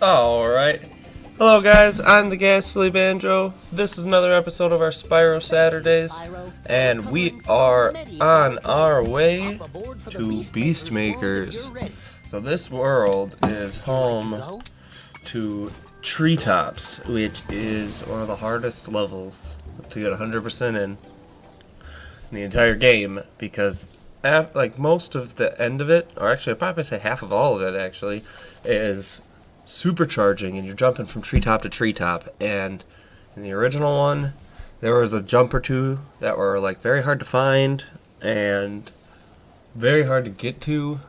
Alright. Hello guys, I'm the Ghastly Banjo. This is another episode of our Spyro Saturdays, and we are on our way to Beast Makers. So this world is home to Treetops, which is one of the hardest levels to get 100% in the entire game, because like most of the end of it, or actually I'd probably say half of all of it actually, is supercharging, and you're jumping from treetop to treetop. And in the original one, there was a jump or two that were like very hard to find and very hard to get to.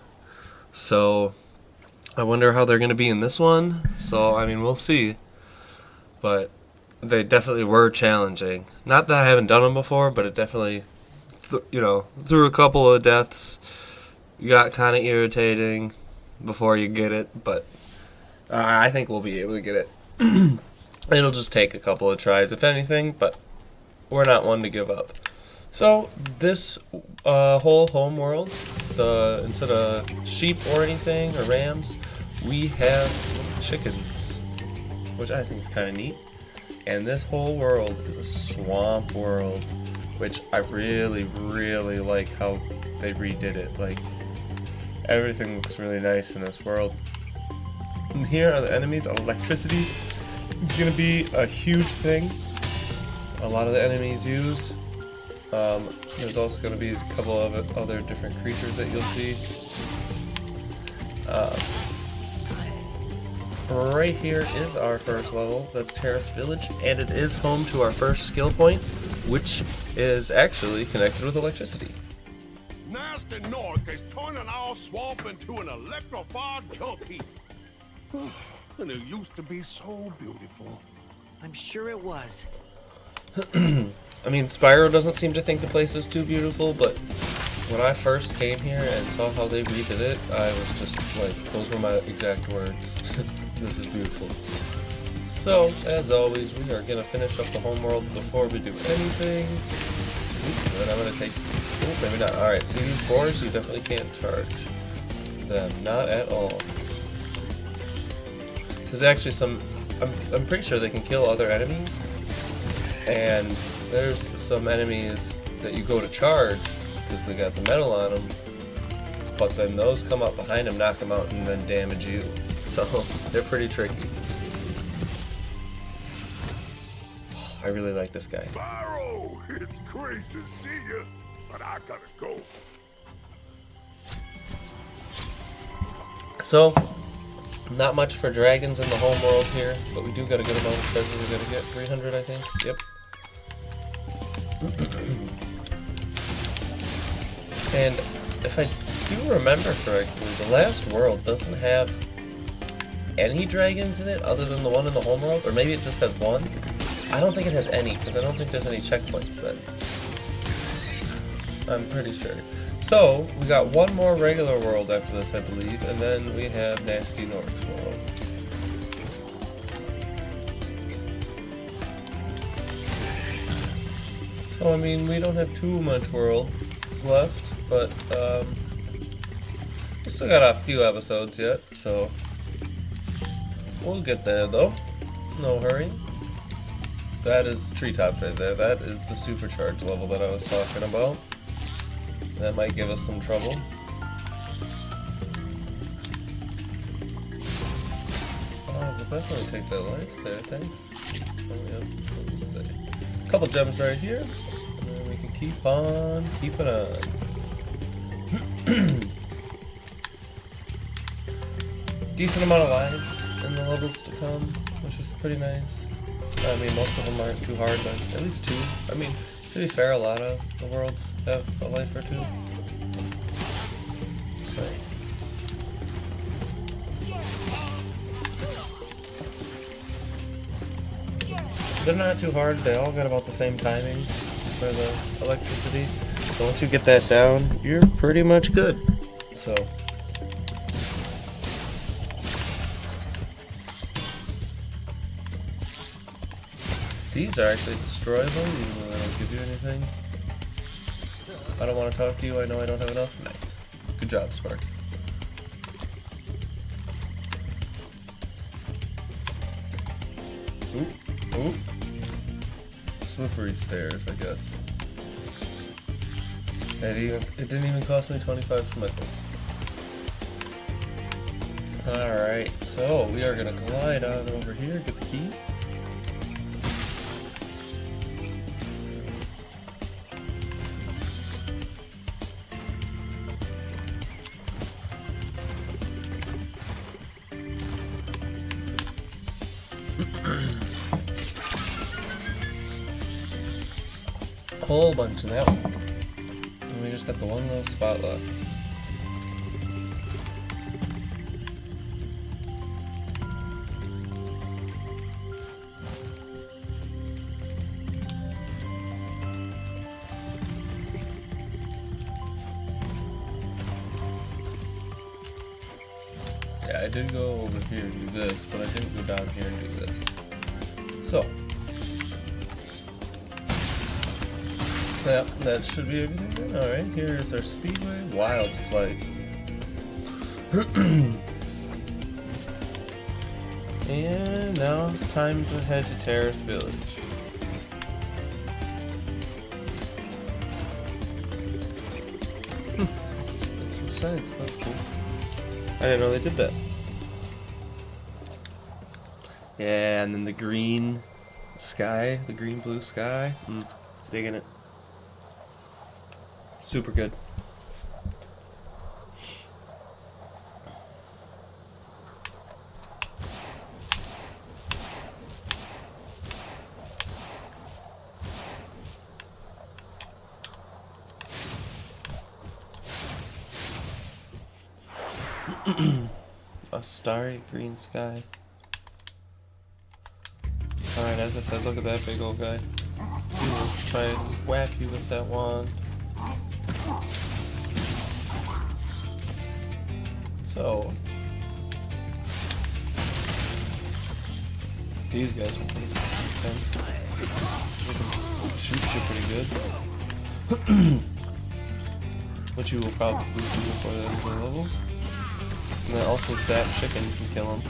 So I wonder how they're going to be in this one. So I mean, we'll see. But they definitely were challenging. Not that I haven't done them before, but it definitely, through a couple of deaths, you got kind of irritating before you get it, but I think we'll be able to get it. It'll just take a couple of tries, if anything, but we're not one to give up. So, this whole home world, instead of sheep or anything, or rams, we have chickens, which I think is kind of neat. And this whole world is a swamp world, which I really, really like how they redid it. Like, everything looks really nice in this world. And here are the enemies. Electricity is going to be a huge thing. A lot of the enemies use. There's also going to be a couple of other different creatures that you'll see. Right here is our first level. That's Terrace Village, and it is home to our first skill point, which is actually connected with electricity. Nasty Nork is turning our swamp into an electrified junk heap. And it used to be so beautiful. I'm sure it was. I mean, Spyro doesn't seem to think the place is too beautiful, but when I first came here and saw how they redid it, I was just like, those were my exact words. This is beautiful. So, as always, we are going to finish up the homeworld before we do anything. Then I'm going to take... Oh, maybe not. Alright, see these boars? You definitely can't charge them. Not at all. There's actually some... I'm pretty sure they can kill other enemies. And there's some enemies that you go to charge because they got the metal on them. But then those come up behind them, knock them out, and then damage you. So, they're pretty tricky. I really like this guy. Spyro, it's great to see you, but I gotta go. So, not much for dragons in the home world here, but we do got a good amount of treasure we gotta get. 300, I think. Yep. And if I do remember correctly, the last world doesn't have any dragons in it other than the one in the home world, or maybe it just has one. I don't think it has any, because I don't think there's any checkpoints then. I'm pretty sure. So, we got one more regular world after this, I believe, and then we have Nasty Nork's world. So, I mean, we don't have too much worlds left, but, we still got a few episodes yet, so we'll get there, though. No hurry. That is Treetops right there. That is the supercharged level that I was talking about. That might give us some trouble. Oh, we'll definitely take that life there, thanks. Oh, yeah, we'll just say. A couple gems right here, and then we can keep on keeping on. Decent amount of lives in the levels to come, which is pretty nice. I mean, most of them aren't too hard, but at least two. I mean, to be fair, a lot of the worlds have a life or two. So. They're not too hard. They all got about the same timing for the electricity. So once you get that down, you're pretty much good. So. These are actually destroyable, even though they don't give you anything. I don't want to talk to you, I know I don't have enough. Nice. Good job, Sparks. Ooh, ooh. Slippery stairs, I guess. It didn't even cost me 25 schmickles. Alright, so we are gonna glide on over here, get the key. Whole bunch of that one. And we just got the one little spot left. Yeah, I did go over here and do this, but I didn't go down here and do this. So, yeah, that should be everything. Alright, here is our speedway. Wild flight. And now, time to head to Terrace Village. That's some sense. That's cool. I didn't know they did that. Yeah, and then the green sky, the green blue sky. Digging it. Super good. A starry green sky. Alright, as I said, look at that big old guy. Let's try and whack you with that wand. So, these guys are pretty intense. They can shoot you pretty good. Which you will probably do before the end of the level. And then also that chicken can kill him.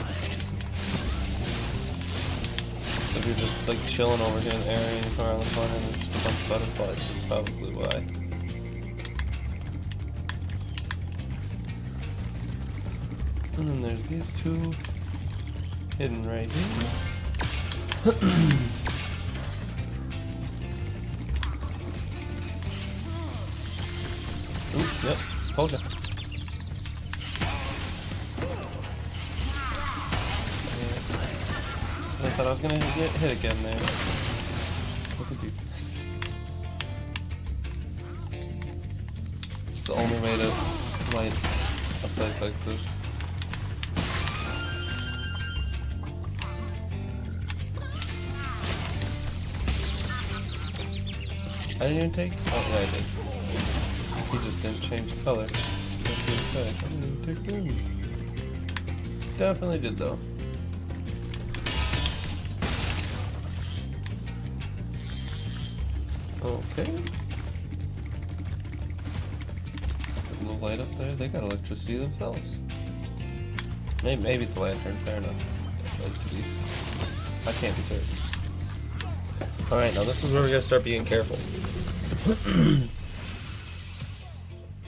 So if you're just like chilling over here in the area and you come around the corner and there's just a bunch of butterflies, that's probably why. And then there's these two hidden right here. Oops, yep, told ya. I thought I was gonna get hit again there. Look at these things. It's the only way to light a place like this. I didn't even take. Oh, yeah, I did. He just didn't change color. That's what it said. I didn't even take damage. Definitely did though. Okay. A little light up there. They got electricity themselves. Maybe it's a lantern. Fair enough. I can't be certain. Alright, now this is where we gotta start being careful.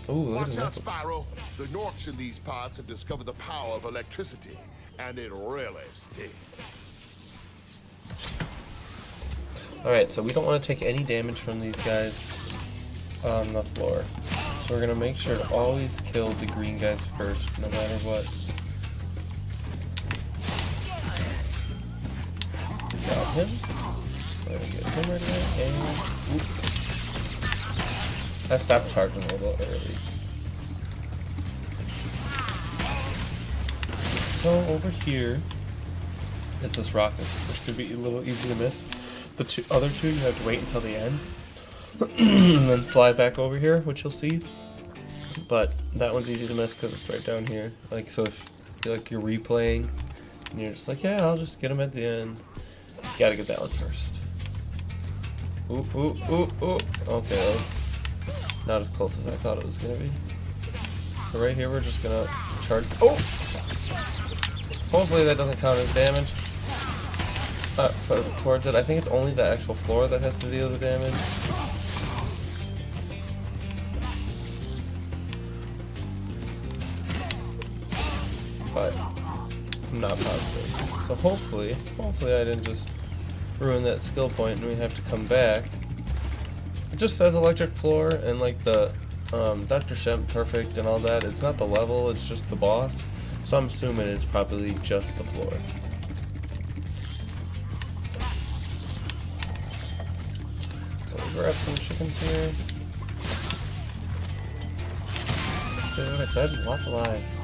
Ooh, look at Watch his out, knuckles. Spyro. The Norks in these parts have discovered the power of electricity, and it really stings. Alright, so we don't want to take any damage from these guys on the floor. So we're going to make sure to always kill the green guys first, no matter what. Got him. There we get him right there. And whoop. I stopped charging a little early. So over here is this rocket, which could be a little easy to miss. The other two, you have to wait until the end, and then fly back over here, which you'll see. But that one's easy to miss because it's right down here. Like, so if you're replaying, and you're just like, yeah, I'll just get them at the end. You gotta get that one first. Ooh, ooh, ooh, ooh. Okay, that's not as close as I thought it was gonna be. So right here, we're just gonna charge. Oh! Hopefully that doesn't count as damage. towards it. I think it's only the actual floor that has to deal the damage. But I'm not positive. So hopefully I didn't just ruin that skill point and we have to come back. It just says electric floor and like the Dr. Shemp perfect and all that. It's not the level, it's just the boss. So I'm assuming it's probably just the floor. So we'll grab some chickens here. See what I said? Lots of lives.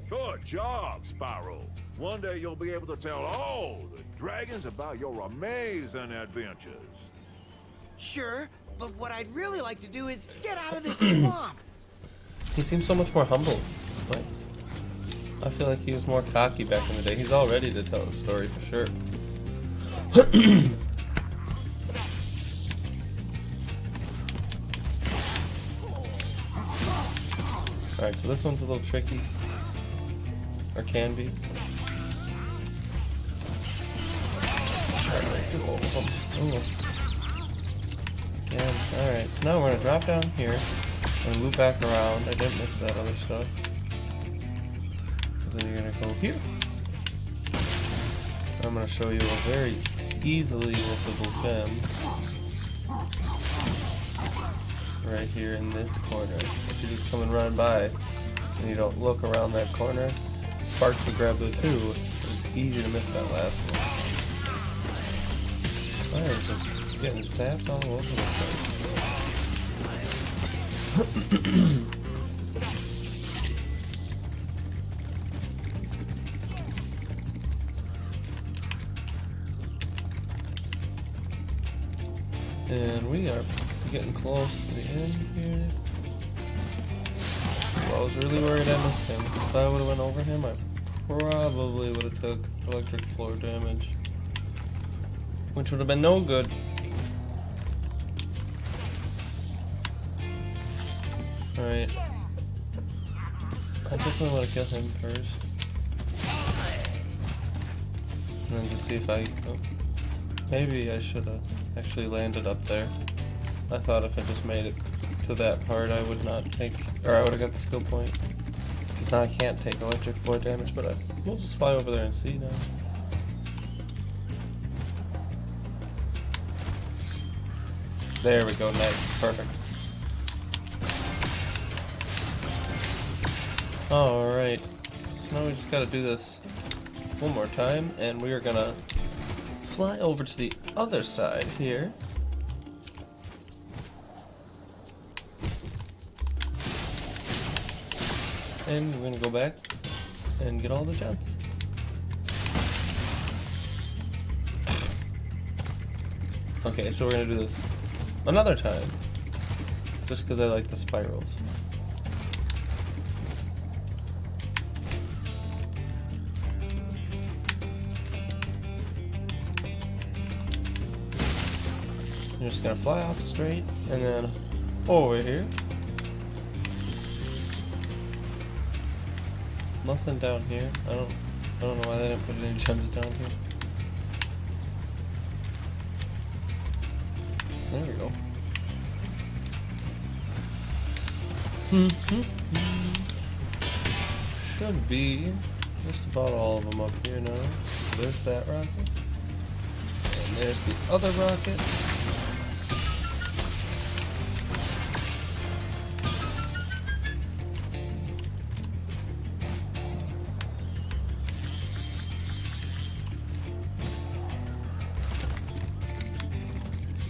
Good job, Spyro. One day you'll be able to tell all the dragons about your amazing adventures. Sure, but what I'd really like to do is get out of this swamp. He seems so much more humble. Like, I feel like he was more cocky back in the day. He's all ready to tell a story for sure. Alright, so this one's a little tricky. Or can be. Alright, so now we're gonna drop down here and loop back around. I didn't miss that other stuff. So then you're gonna go here. I'm gonna show you a very easily missable gem. Right here in this corner. If you're just coming running by and you don't look around that corner, sparks will grab the two. It's easy to miss that last one. Fire's just getting zapped all over the place. And we are getting close to the end here. Well, I was really worried I missed him. If I would have went over him, I probably would have took electric floor damage. Which would have been no good. Alright. I definitely want to kill him first. And then just see if I... Oh, maybe I should have actually landed up there. I thought if I just made it to that part I would not take... Or I would have got the skill point. Because now I can't take electric floor damage, but we'll just fly over there and see now. There we go, nice, perfect. Alright, so now we just gotta do this one more time, and we are gonna fly over to the other side here. And we're gonna go back and get all the gems. Okay, so we're gonna do this another time, just because I like the spirals. I'm just gonna fly off straight, and then over here. Nothing down here. I don't know why they didn't put any gems down here. There we go. Should be just about all of them up here now. There's that rocket. And there's the other rocket.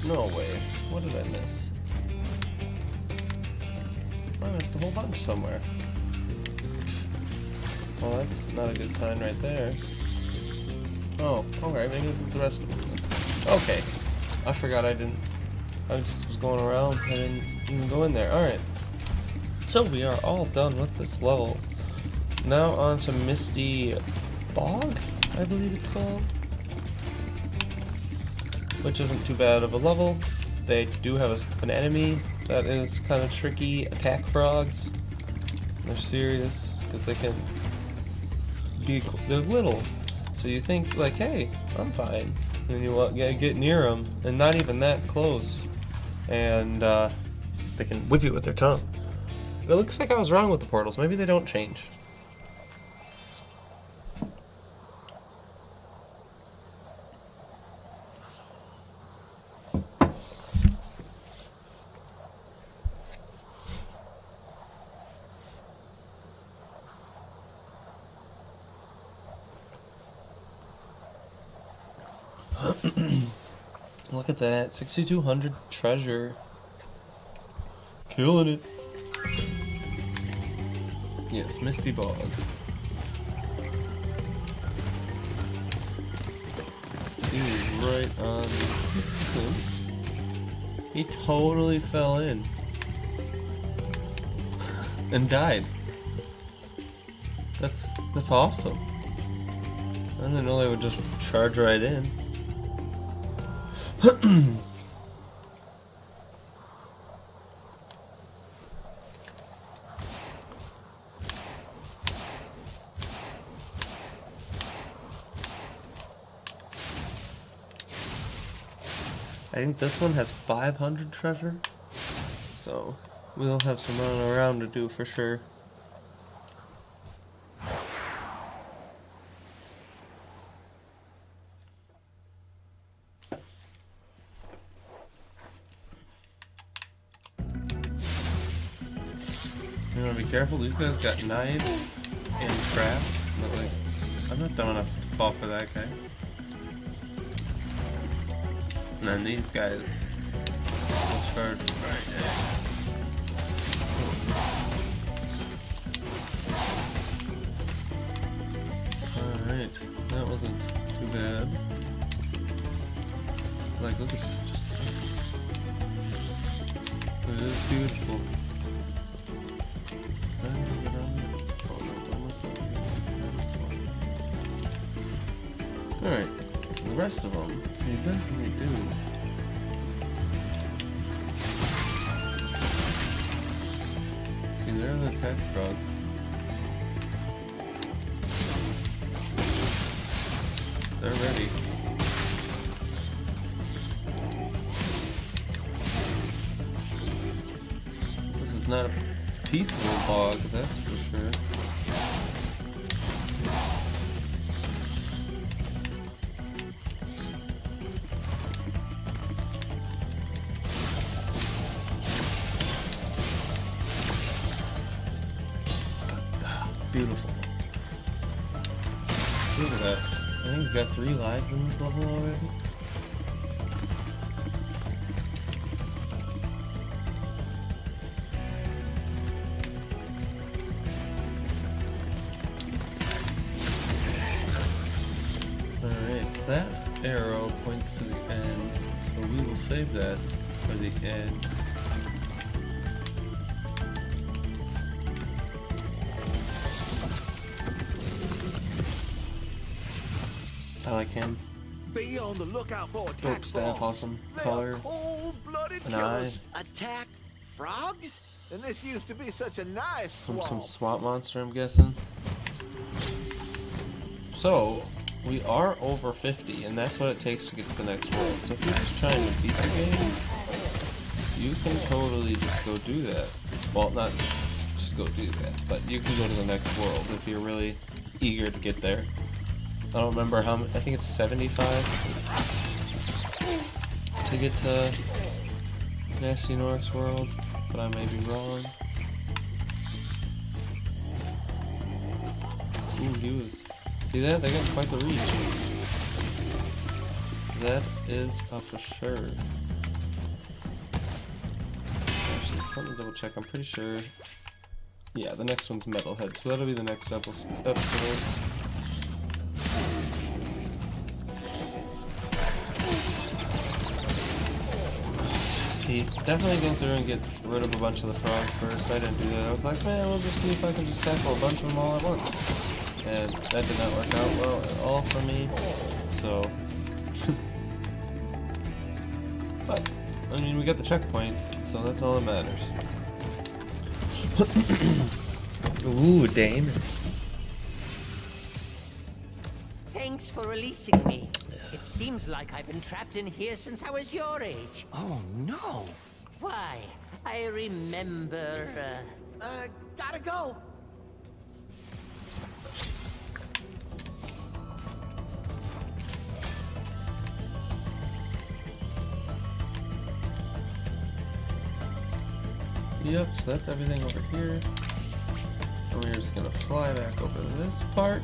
No way. What did I miss? I missed a whole bunch somewhere. Well, that's not a good sign right there. Oh, alright, maybe this is the rest of them. Okay. I forgot I just was going around. I didn't even go in there. Alright. So we are all done with this level. Now on to Misty Bog, I believe it's called. Which isn't too bad of a level. They do have an enemy that is kind of tricky. Attack frogs. They're serious. because they can be, they're little. So you think like, hey, I'm fine. And you get near them, and not even that close. And they can whip you with their tongue. It looks like I was wrong with the portals. Maybe they don't change. Look at that, 6,200 treasure. Killing it. Yes, Misty Bog. He was right on. He totally fell in. And died. That's awesome. I didn't know they would just charge right in. I think this one has 500 treasure, so we'll have some running around to do for sure. You wanna be careful, these guys got knives and traps, but like, I'm not dumb enough to fall for that guy. And then these guys will charge right in. Alright, that wasn't too bad. Like, look at this, it is beautiful. Alright, so the rest of them, you definitely do. See, there are the pet frogs. They're ready. This is not a peaceful bog, that's for sure. Beautiful. Look at that. I think we've got 3 lives in this level already. Alright, so that arrow points to the end, so we will save that for the end. I like him. Be on the lookout for Dope attack staff, frogs. awesome They color. are cold-blooded An killers. Attack frogs? And this used to be such a nice Some swamp. swamp monster, I'm guessing. So, we are over 50, and that's what it takes to get to the next world. So if you're just trying to beat the game, you can totally just go do that. Well, not just go do that, but you can go to the next world if you're really eager to get there. I don't remember how many, I think it's 75 to get to Nasty Nork's world, but I may be wrong. Ooh, he was. See that? They got quite the reach. That is for sure. Actually, let me double check. I'm pretty sure. Yeah, the next one's Metalhead, so that'll be the next episode. Definitely go through and get rid of a bunch of the frogs first. I didn't do that. I was like, man, we'll just see if I can just tackle a bunch of them all at once. And that did not work out well at all for me. So, but I mean, we got the checkpoint, so that's all that matters. Ooh, Dane. Thanks for releasing me. It seems like I've been trapped in here since I was your age. Oh, no. Why, I remember, Gotta go. Yep, so that's everything over here. And we're just gonna fly back over this part.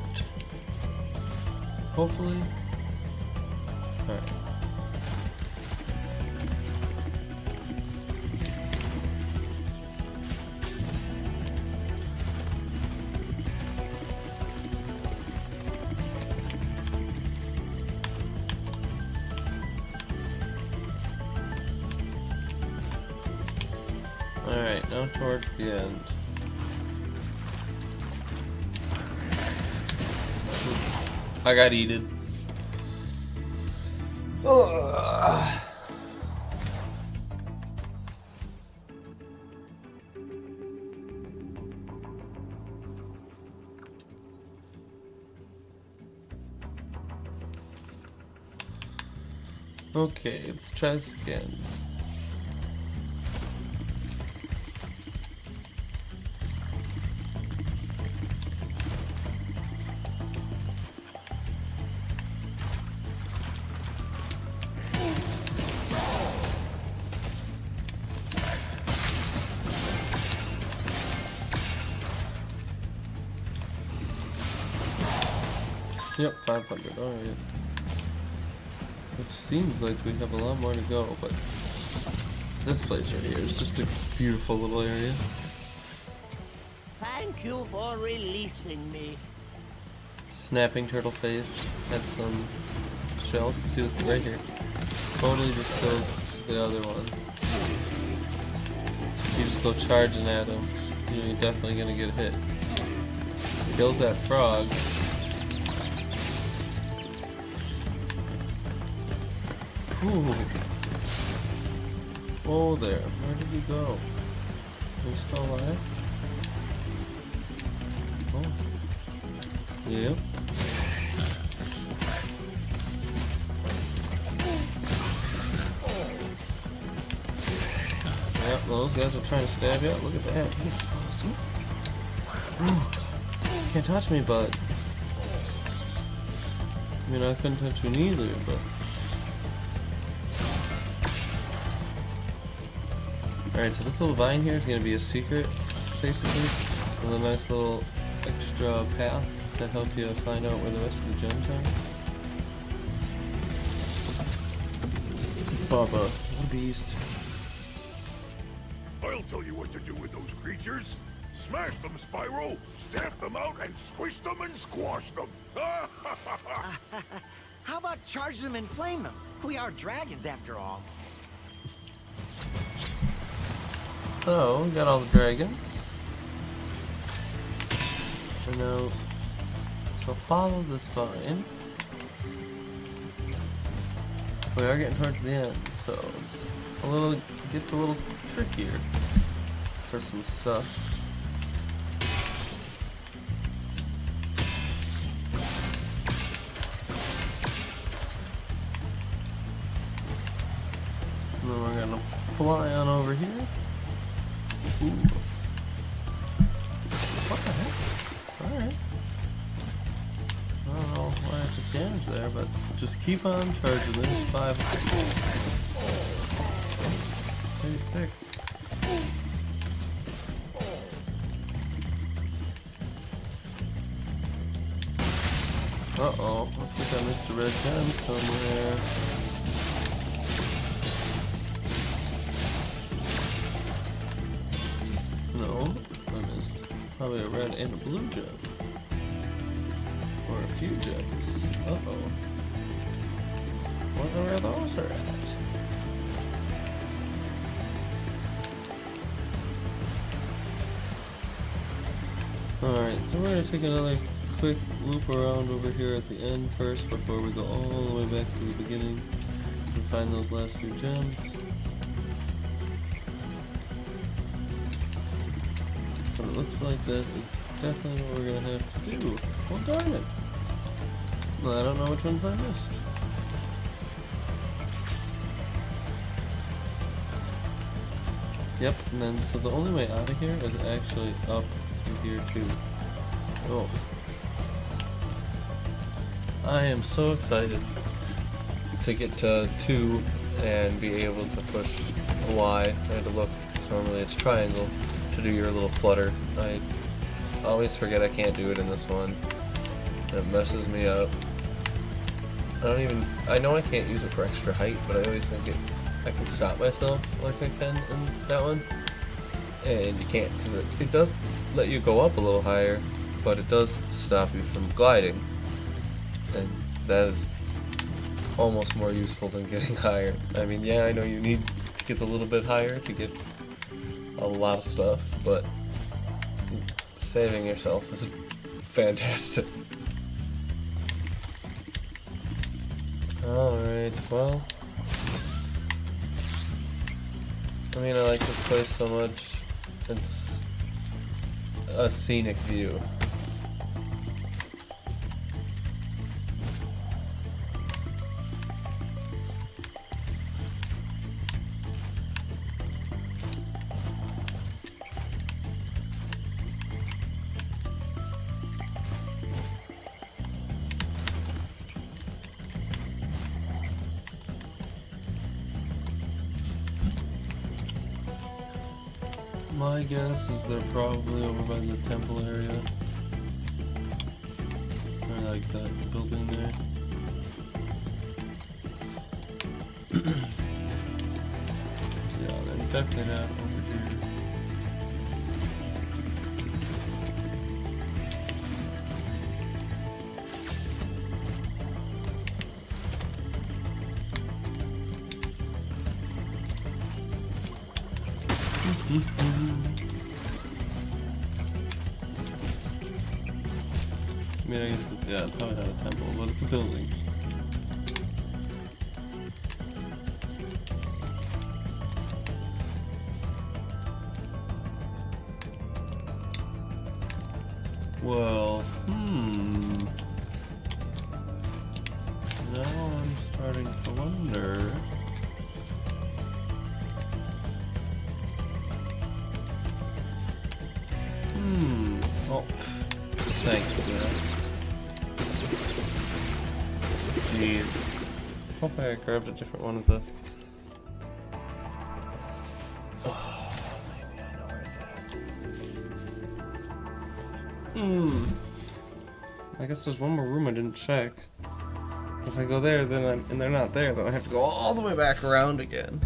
Hopefully. Alright. Alright, now towards the end. I got eaten. Ugh. Okay, let's try this again. Yep, 500, alright. Which seems like we have a lot more to go, but this place right here is just a beautiful little area. thank you for releasing me. Snapping turtle face. Had some shells. See this right here. Totally just goes to the other one. You just go charging at him. You know, you're definitely gonna get hit. Kills that frog. Ooh. Oh there. Where did he go? Are you still alive? Oh. Yep. Yep, those guys are trying to stab you. Look at that. Ooh. Can't touch me, bud. I mean, I couldn't touch you neither, but... Alright, so this little vine here is going to be a secret, basically, with a nice little extra path to help you find out where the rest of the gems are. Baba, what a beast. I'll tell you what to do with those creatures. Smash them, Spyro! Stamp them out and squish them and squash them! How about charge them and flame them? We are dragons after all. So, we got all the dragons. And now, so follow this vine. We are getting towards the end, so it's a little, gets a little trickier for some stuff. And then we're gonna fly on over here. Ooh. What the heck? Alright. I don't know why I took damage there, but just keep on charging this. 5. 36. Uh-oh. I think I missed a red gem somewhere. No, I missed probably a red and a blue gem. Or a few gems. Uh-oh. Wonder where those are at. Alright, so we're going to take another quick loop around over here at the end first before we go all the way back to the beginning and find those last few gems. But it looks like that is definitely what we're gonna have to do. Well, darn it. Well, I don't know which ones I missed. Yep, and then so the only way out of here is actually up to here too. Oh. I am so excited to get to 2 and be able to push Y. I had to look, because normally it's triangle, to do your little flutter. I always forget I can't do it in this one. And it messes me up. I know I can't use it for extra height, but I always think I can stop myself like I can in that one. And you can't, because it does let you go up a little higher, but it does stop you from gliding. And that is almost more useful than getting higher. I mean, yeah, I know you need to get a little bit higher to get a lot of stuff, but saving yourself is fantastic. Alright, well, I mean, I like this place so much. It's a scenic view. My guess is they're probably over by the temple area. Or like that building there. Yeah, they're definitely not over here. I mean, I guess it's, yeah, it's probably not a temple, but it's a building. Well, now I'm starting to wonder. Oh, thanks for that. Jeez. Hopefully I grabbed a different one of the... Oh, maybe I know where it's at. I guess there's one more room I didn't check. If I go there, then and they're not there, then I have to go all the way back around again.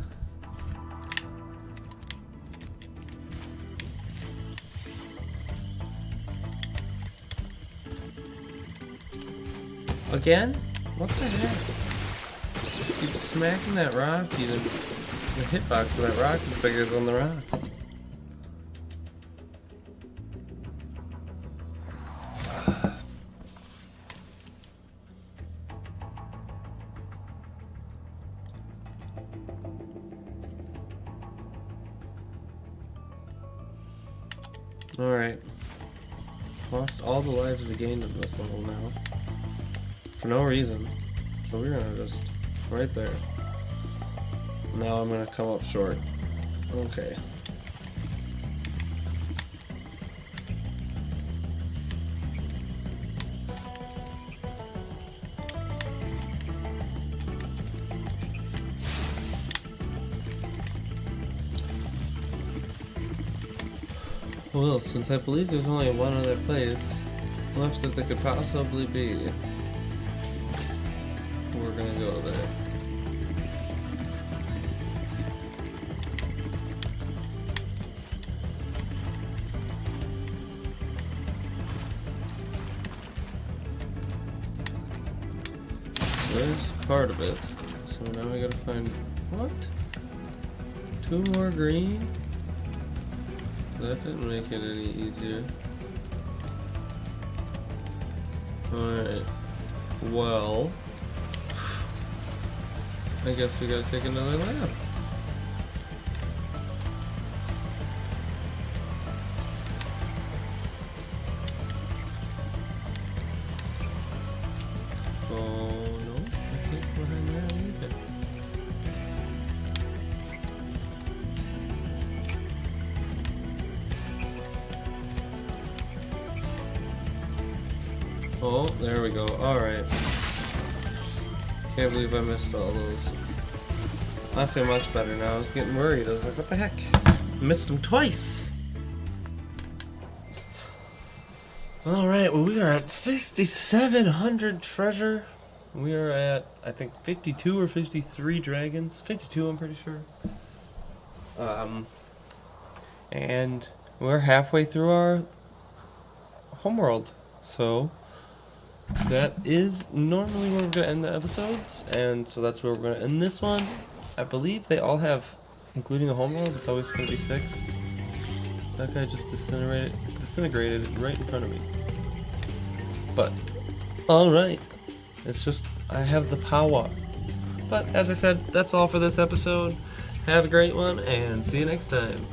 Again? What the heck? Keep smacking that rock, the hitbox of that rock is bigger than the rock. Alright. Lost all the lives we gained in this level now. For no reason. So we're gonna just right there. Now I'm gonna come up short. Okay. Well, since I believe there's only one other place left that there could possibly be, we're gonna go there. There's part of it. So now I gotta find... What? 2 more green? That didn't make it any easier. Alright. Well... I guess we gotta take another lap. Oh, there we go. Alright. Can't believe I missed all those. I feel much better now. I was getting worried. I was like, what the heck? Missed them twice! Alright, well, we are at 6,700 treasure. We are at, I think, 52 or 53 dragons. 52, I'm pretty sure. And we're halfway through our homeworld. So, that is normally where we're going to end the episodes. And so that's where we're going to end this one. I believe they all have, including the homeworld, it's always going to be 6. That guy just disintegrated right in front of me. But, alright. It's just, I have the power. But, as I said, that's all for this episode. Have a great one, and see you next time.